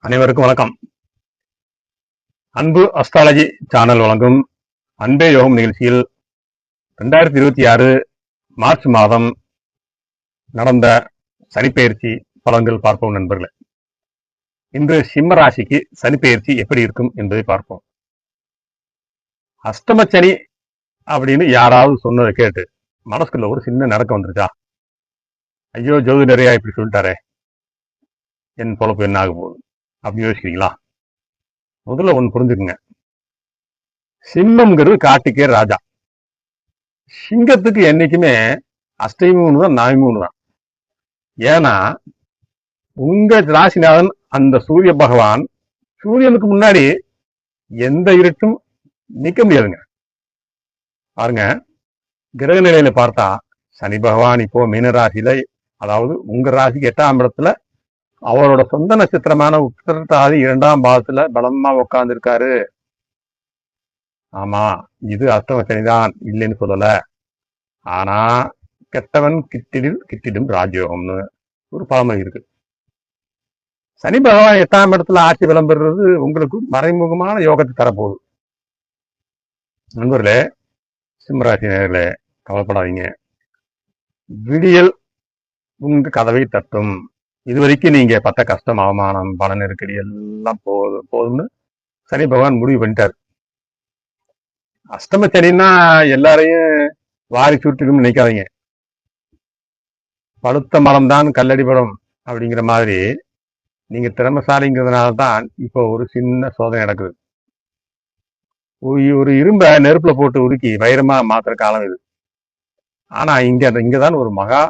அனைவருக்கும் வணக்கம். அன்பு அஸ்ட்ராலஜி சேனல் வழங்கும் அன்பே யோகம் நிகழ்ச்சியில் 2026 மார்ச் மாதம் நடந்த சனிப்பெயர்ச்சி பலன்கள் பார்ப்போம் நண்பர்களே. இன்று சிம்ம ராசிக்கு சனிப்பெயர்ச்சி எப்படி இருக்கும் என்பதை பார்ப்போம். அஷ்டம சனி அப்படின்னு யாராவது சொன்னதை கேட்டு மனசுக்குள்ள ஒரு சின்ன நடக்கம் வந்துருச்சா? ஐயோ ஜோதிடரையா இப்படி சொல்லிட்டாரே, என் பொழப்பு என்ன ஆக போகுது அப்படின்னு யோசிக்கிறீங்களா? முதல்ல ஒன்று புரிஞ்சுக்குங்க. சிம்மம்ங்கிறது காட்டுக்கே ராஜா. சிங்கத்துக்கு என்னைக்குமே அஷ்டமி ஒன்று தான், நவமி ஒன்று தான். ஏன்னா உங்க ராசிநாதன் அந்த சூரிய பகவான், சூரியனுக்கு முன்னாடி எந்த இருட்டும் நிக்க முடியாதுங்க. பாருங்க, கிரக நிலையில பார்த்தா சனி பகவான் இப்போ மீன ராசியில, அதாவது உங்க ராசிக்கு 8ஆம் இடத்துல அவரோட சொந்த நட்சத்திரமான உத்திரட்டாதி 2ஆம் பாவத்துல பலமா உட்கார்ந்து இருக்காரு. ஆமா, இது அஷ்டம சனிதான், இல்லைன்னு சொல்லல. ஆனா கெட்டவன் கிட்டிடும் ராஜயோகம்னு ஒரு பழமொழி இருக்கு. சனி பகவான் 8ஆம் இடத்துல ஆட்சி பலம் பெறுறது உங்களுக்கு மறைமுகமான யோகத்தை தரப்போகுது. நண்பர்களே, சிம்மராசி நேயர்களே, கவலைப்படாதீங்க. விடியல் உங்க கதவை தட்டும். இதுவரைக்கும் நீங்க பட்ட கஷ்டம், அவமானம், பண நெருக்கடி எல்லாம் போதும்னு சனி பகவான் முடிவு பண்ணிட்டாரு. அஷ்டம சனின்னா எல்லாரையும் வாரி சுட்டுக்குன்னு நினைக்காதீங்க. பழுத்த மரம் தான் கல்லடி படம் அப்படிங்கிற மாதிரி நீங்க திறமைசாலிங்கிறதுனால தான் இப்போ ஒரு சின்ன சோதனை நடக்குது. ஒரு இரும்ப நெருப்புல போட்டு உருக்கி வைரமா மாத்திர காலம் இது. ஆனா இங்கதான் ஒரு மகா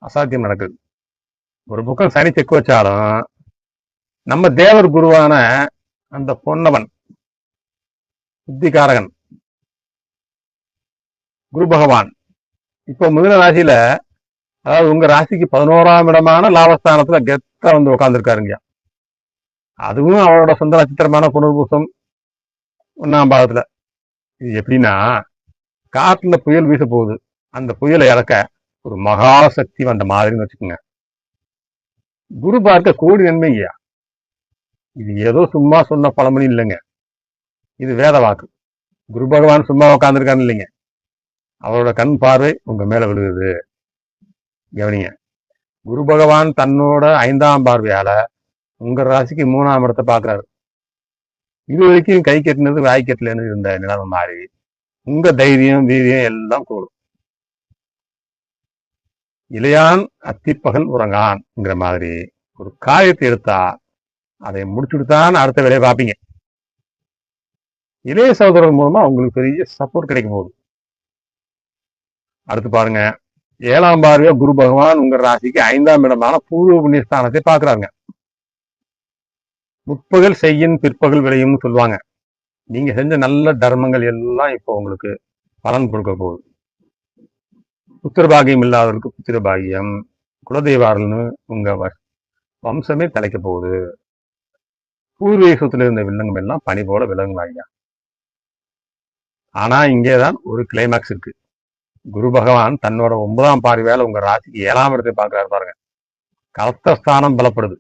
அசாத்தியம் நடக்குது. ஒரு பக்கம் சனி செக்கு வச்சாலும் நம்ம தேவர் குருவான அந்த பொன்னவன் புத்திகாரகன் குரு பகவான் இப்போ முதல ராசியில, அதாவது உங்க ராசிக்கு 11ஆம் இடமான லாபஸ்தானத்துல கெத்தா வந்து உட்கார்ந்துருக்காருங்க. அதுவும் அவரோட சொந்த நட்சத்திரமான புனர்பூசம் 1ஆம் பாவத்துல. இது எப்படின்னா, காட்டுல புயல் வீச போகுது, அந்த புயலை இறக்க ஒரு மகாசக்தி வந்த மாதிரின்னு வச்சுக்கோங்க. குரு பார்க்க கோடி நன்மைங்கய்யா. இது ஏதோ சும்மா சொன்ன பழமொழி இல்லைங்க, இது வேத வாக்கு. குரு பகவான் சும்மா உட்காந்துருக்காரு இல்லைங்க, அவரோட கண் பார்வை உங்க மேல விழுகுது. கவனிங்க, குரு பகவான் தன்னோட 5ஆம் பார்வையால உங்க ராசிக்கு 3ஆம் இடத்தை பாக்குறாரு. இது வரைக்கும் கை கட்டினது வாய் கட்டலன்னு இருந்த நிலைமை மாறி உங்க தைரியம் வீரியம் எல்லாம் கூடும். இளையான் அத்திப்பகல் உறங்கான்ங்கிற மாதிரி ஒரு காரியத்தை எடுத்தா அதை முடிச்சுட்டுதான் அடுத்த வேலையை பார்ப்பீங்க. இளைய சகோதரர் மூலமா உங்களுக்கு பெரிய சப்போர்ட் கிடைக்கும் போது. அடுத்து பாருங்க, 7ஆம் பார்வையா குரு பகவான் உங்க ராசிக்கு 5ஆம் இடமான பூர்வ புண்ணியஸ்தானத்தை பாக்குறாங்க. முற்பகல் செய்யின் பிற்பகல் விளையும்னு சொல்லுவாங்க. நீங்க செஞ்ச நல்ல தர்மங்கள் எல்லாம் இப்போ உங்களுக்கு பலன் கொடுக்க போகுது. புத்திரபாகியம் இல்லாதவர்களுக்கு புத்திரபாகியம், குலதெய்வாரல்னு உங்க வம்சமே தலைக்க போகுது. பூர்வீகத்துல இருந்த வில்லங்கம் எல்லாம் பனி போல விலங்குவாங்க. ஆனா இங்கேதான் ஒரு கிளைமேக்ஸ் இருக்கு. குரு பகவான் தன்னோட 9ஆம் பார்வையால உங்க ராசிக்கு 7ஆம் இடத்தை பார்க்கிறாரு. பாருங்க, கலத்தஸ்தானம் பலப்படுது.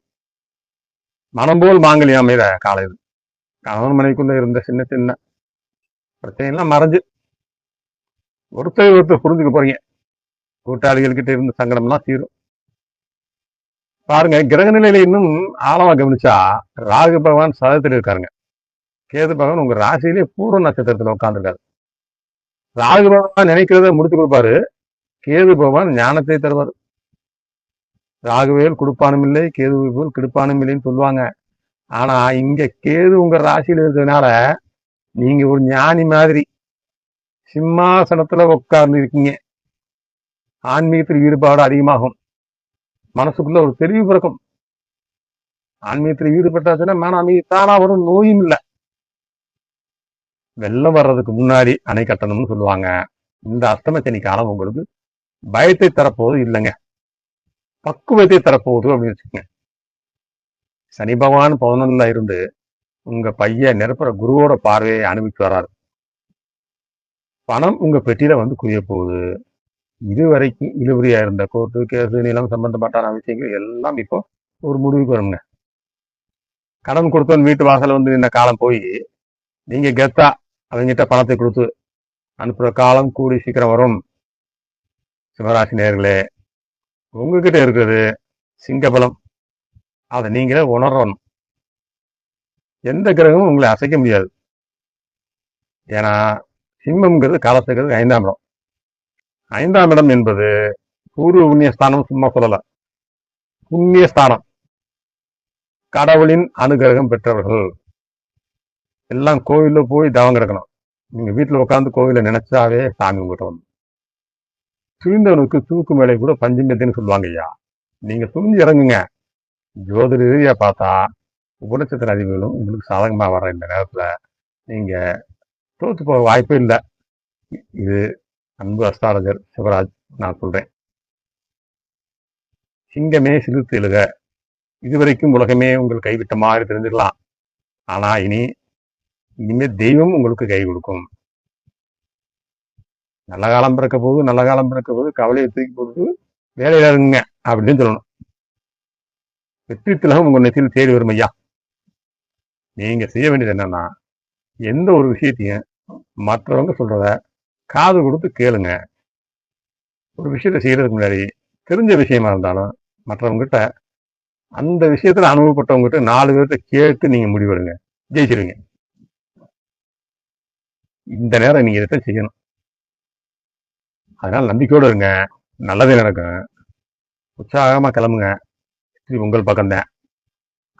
மனம் போல் மாங்கல்யம் அமைத காலை இது. கணவன் மனைவிக்குள்ள இருந்த சின்ன சின்ன பிரச்சனை எல்லாம் மறைஞ்சு ஒருத்தர் புரிஞ்சுக்க போறீங்க. கூட்டாளிகள் கிட்ட இருந்த சங்கடம் எல்லாம் தீரும். பாருங்க, கிரக நிலையில இன்னும் ஆழமா கவனிச்சா ராகு பகவான் சதத்தில் இருக்காருங்க. கேது பகவான் உங்க ராசியிலே பூர்வ நட்சத்திரத்துல உட்கார்ந்துருக்காரு. ராகு பகவான் நினைக்கிறத முடிச்சு கொடுப்பாரு, கேது பகவான் ஞானத்தை தருவார். ராகுவேல் கொடுப்பானும் இல்லை, கேது போல் கெடுப்பானும் இல்லைன்னு சொல்லுவாங்க. ஆனா இங்க கேது உங்க ராசியில இருக்கிறதுனால நீங்க ஒரு ஞானி மாதிரி சிம்மாசனத்துல உட்கார்ந்து இருக்கீங்க. ஆன்மீகத்தில் ஈடுபாடு அதிகமாகும். மனசுக்குள்ள ஒரு தெளிவு பிறக்கும். ஆன்மீகத்தில் ஈடுபட்டாச்சுன்னா மன அமைதி தானா வரும், நோயும் இல்லை. வெள்ளம் வர்றதுக்கு முன்னாடி அணை கட்டணும்னு சொல்லுவாங்க. இந்த அஷ்டம சனி காலம் உங்களுக்கு பயத்தை தரப்போது இல்லைங்க, பக்குவத்தை தரப்போகுது அப்படின்னு வச்சுக்கோங்க. சனி பகவான் 11ல இருந்து உங்க பையன் நிரப்புற குருவோட பார்வையை அனுபவிச்சு வராரு. பணம் உங்க பெட்டியில வந்து குவிய போகுது. இதுவரைக்கும் இழுபறியா இருந்த கோர்ட்டு கேசு நிலம் சம்பந்தப்பட்ட விஷயங்கள் எல்லாம் இப்போ ஒரு முடிவுக்கு வருங்க. கடன் கொடுத்தவன் வீட்டு வாசல் வந்து இந்த காலம் போய் நீங்க கெத்தா அவங்கிட்ட பணத்தை கொடுத்து அனுப்புற காலம் கூடி சீக்கிரம் வரும். சிவராசி நேயர்களே, உங்ககிட்ட இருக்கிறது சிங்கபலம். அதை நீங்களே உணரணும். எந்த கிரகமும் உங்களை அசைக்க முடியாது. ஏன்னா சிம்மம்ங்கிறது காலத்துக்கிறது 5ஆம் இடம். 5ஆம் இடம் என்பது பூர்வ புண்ணியஸ்தானம். சும்மா சொல்லல, புண்ணியஸ்தானம். கடவுளின் அனுகிரகம் பெற்றவர்கள் எல்லாம் கோயில்ல போய் தவம் கிடக்கணும். நீங்க வீட்டுல உட்காந்து கோயில நினைச்சாவே சாமி உங்ககிட்ட வந்து துணிந்தவனுக்கு தூக்கு மேலே கூட பஞ்சமியத்தைன்னு சொல்லுவாங்க ஐயா. நீங்க துணிஞ்சு இறங்குங்க. ஜோதிட ரீதியா பார்த்தா உபநட்சத்திர அதிபர்களும் உங்களுக்கு சாதகமா வர இந்த நேரத்துல நீங்க தோத்து போக வாய்ப்பே இல்லை. இது அன்பு அஸ்ட்ராலஜர் சிவராஜ் நான் சொல்றேன். சிங்கமே சிரித்து எழுக. இதுவரைக்கும் உலகமே உங்களுக்கு கைவிட்ட மாதிரி தெரிஞ்சுக்கலாம். ஆனா இனிமே தெய்வம் உங்களுக்கு கை கொடுக்கும். நல்ல காலம் பிறக்க போது, நல்ல காலம் பிறக்க போது, கவலையை தூக்கி போட்டு வேலையில இருங்க அப்படின்னு சொல்லணும். வெற்றி திலகம் உங்க நெத்தியில் தேடி வரும் ஐயா. நீங்க செய்ய வேண்டியது என்னன்னா, எந்த ஒரு விஷயத்தையும் மற்றவங்க சொல்றத காது கொடுத்து கேளுங்க. ஒரு விஷயத்த செய்யறதுக்கு முன்னாடி தெரிஞ்ச விஷயமா இருந்தாலும் மற்றவங்ககிட்ட அந்த விஷயத்துல அனுபவப்பட்டவங்ககிட்ட 4 பேர்த்த கேட்டு நீங்க முடிவெடுங்க. ஜெயிச்சிருவீங்க. இந்த நேரம் நீங்க இதை செய்யணும். அதனால நம்பிக்கையோடு இருங்க. நல்லதே நடக்கும். உற்சாகமா கிளம்புங்க. உங்கள் பக்கம்தான்.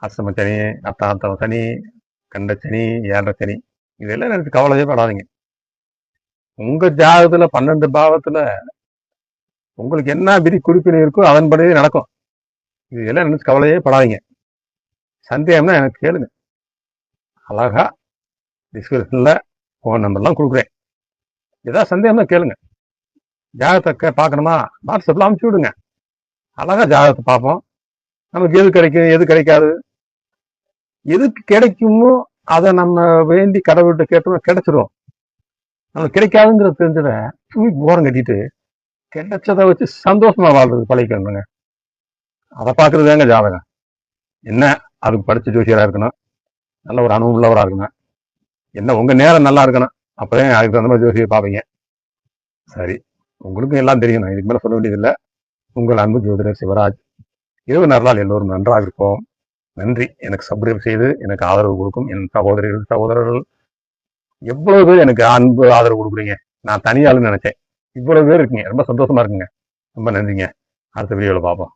அஷ்டம சனி, அர்த்தாந்தம சனி, கண்ட சனி, 7 சனி, இதெல்லாம் எனக்கு கவலையே படாதீங்க. உங்க ஜாதகத்துல 12 பாவத்துல உங்களுக்கு என்ன விதி குறிப்பினை இருக்கோ அதன்படியே நடக்கும். இதெல்லாம் நினைச்சு கவலையே படாதீங்க. சந்தேகம்னா எனக்கு கேளுங்க. அழகா டிஸ்கிரிப்ஷன்ல ஃபோன் நம்பர்லாம் கொடுக்குறேன். ஏதாவது சந்தேகம்னா கேளுங்க. ஜாதகத்தை பார்க்கணுமா வாட்ஸ்அப்ல அனுப்பிச்சு விடுங்க. அழகா ஜாதகத்தை பார்ப்போம். நமக்கு எது கிடைக்கும், எது கிடைக்காது, எதுக்கு கிடைக்குமோ அதை நம்ம வேண்டி கடவுள்கிட்ட கேட்டோம் கிடைச்சிடும். நமக்கு கிடைக்காதுங்கிறது தெரிஞ்சத தூக்கி ஓரம் கட்டிட்டு கிடைச்சதை வச்சு சந்தோஷமா வாழ்றது பழகிக்கணுங்க. அதை பார்க்கறதுதாங்க ஜாதகம். என்ன அதுக்கு படிச்ச ஜோசியரா இருக்கணும், நல்ல ஒரு அனுபவம் உள்ளவரா இருக்கணும், என்ன உங்க நேரம் நல்லா இருக்கணும். அப்பதான் அதுக்கு தகுந்த மாதிரி ஜோசியை பார்ப்பீங்க. சரி, உங்களுக்கும் எல்லாம் தெரியும். நான் இதுக்கு மேல சொல்ல வேண்டியதில்லை. உங்கள் அன்பு ஜோதிடர் சிவராஜ். இரவு நேரலால் எல்லோரும் நன்றாக இருப்போம். நன்றி. எனக்கு சப்ஸ்கிரைப் செய்து எனக்கு ஆதரவு கொடுக்கும் என் சகோதரர்கள் எவ்வளவு பேர் எனக்கு அன்பு ஆதரவு கொடுக்குறீங்க. நான் தனியாளுன்னு நினைச்சேன். இவ்வளவு பேர் இருக்கீங்க. ரொம்ப சந்தோஷமா இருக்குங்க. ரொம்ப நன்றிங்க. அடுத்த வீடியோவில் பார்ப்போம்.